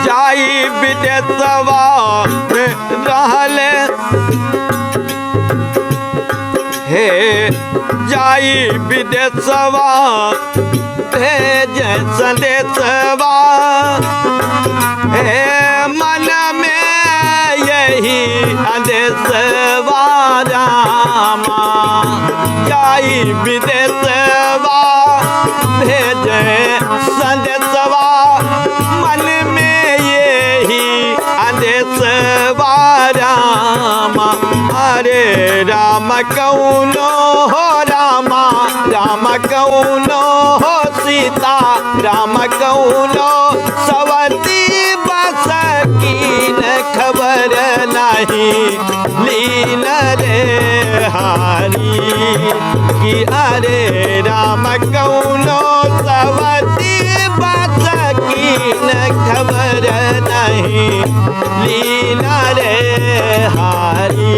जाई विदेशवा में रहले, हे जाई विदेशवा भेज संदेशवा, हे मन में यही आदेशवा रामा, जाई विदेशवा भेज संदेशवा, मन में यही आदेशवा रामा। अरे राम कौनो हो रामा, राम कौनो हो सीता, राम कौनो सवती बस की न खबर नहीं लीला रे हारी कि अरे राम कौनो सवती बस की न खबर नहीं लीला रे हारी।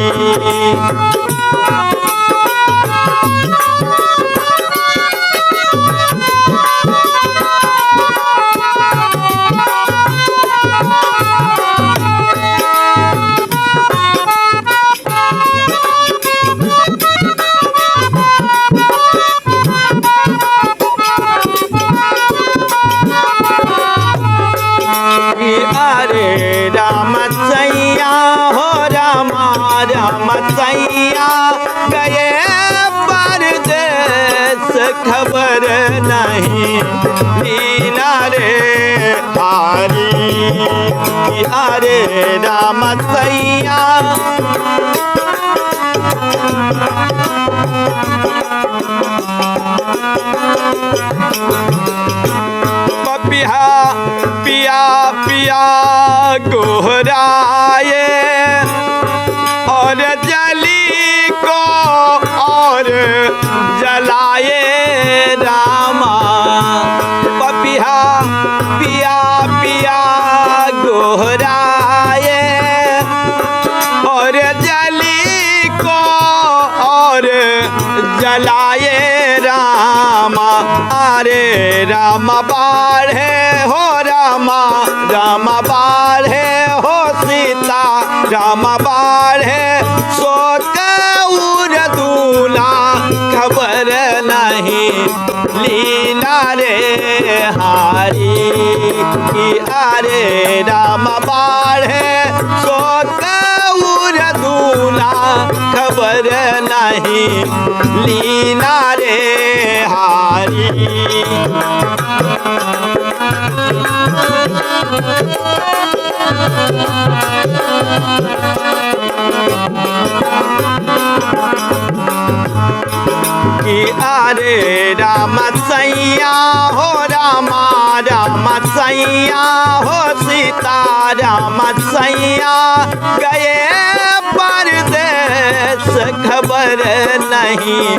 अरे राम सैया हो रामा, राम सैया गए परदेस, खबर नहीं लीला रे हारी कि अरे राम सैया पपिया पिया पिया गोहराए और जली को और जलाए रामा पपिया पिया पिया गोहराए और जली को और जलाए रामा अरे राम बाढ़े हो रामा राम बाढ़े हो सीता राम बाढ़े सो कऊर दूला खबर नहीं लीला रे हारी कि अरे राम बाढ़े सो कऊर दूला खबर नहीं लीला रे हारी कि अरे राम सैया हो रामा राम सैया हो सीता राम सैया गए परदेस खबर नहीं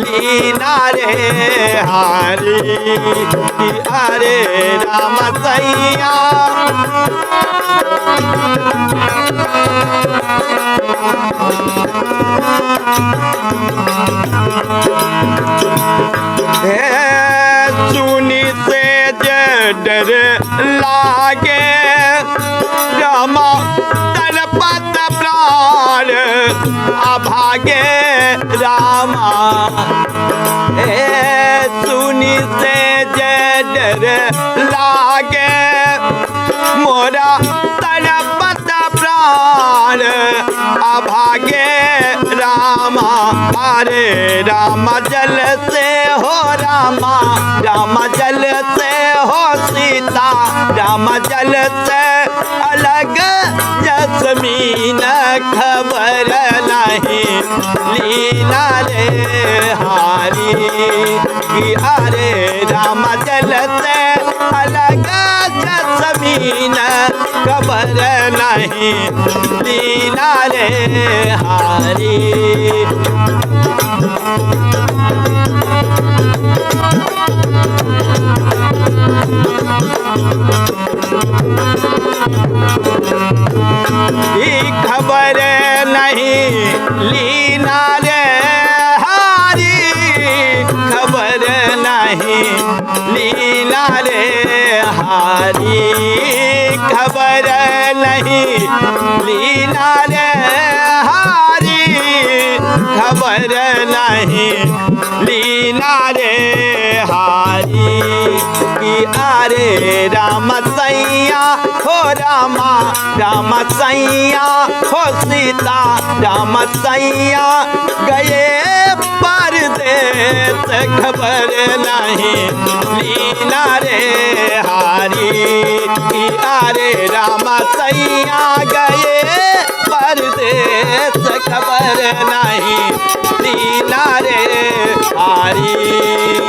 लीला रे हारी कि अरे राम सैया सुनी से डर लागे रामा तड़पत प्राण अभागे रामा सुनी से डर लागे मोरा तड़पत प्राण अभागे रामा अरे राम जल से हो रामा राम जल से हो सीता राम जल से अलग जसमीन खबर नहीं लीला रे हारी कि अरे राम जल से अलग जसमीन खबर नहीं लीला रे हारी खबर नहीं लीला रे हारी खबर नहीं लीला रे हारी खबर नहीं लीला रे हारी खबर नहीं लीला रे हारी कि अरे राम सैया हो रामा राम सैया हो सीता राम सैया गए परदेस खबर नहीं लीला रे हारी कि अरे राम सैया गए परदेस खबर नहीं लीला रे हारी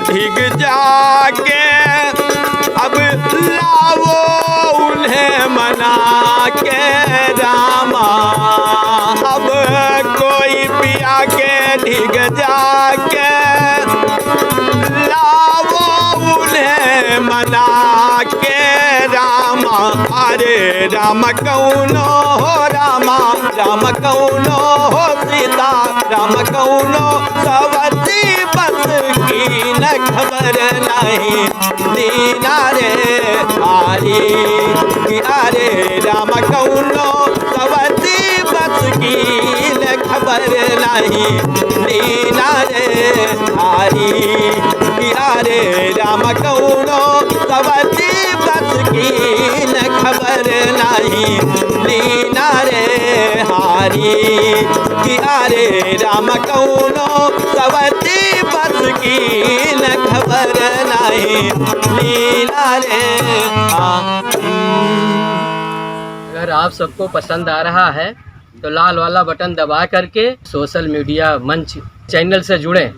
ढिग जाके अब लावो उन्हें मना के रामा अब कोई पिया के ढिग जाके लावो उन्हें मना के रामा अरे राम कौनो हो रामा राम कौनो हो सीता राम कौनो सवती बस की न खबर नहीं लीला रे हारी कि अरे राम कौनो सवती खबर नहीं लीला रे हारी किया रे राम कौनो सवती बस की न खबर नहीं लीला रे हारी किया रे राम कौनो सवती बस की न खबर नहीं लीला रे अगर आप सबको पसंद आ रहा है तो लाल वाला बटन दबा करके सोशल मीडिया मंच चैनल से जुड़ें।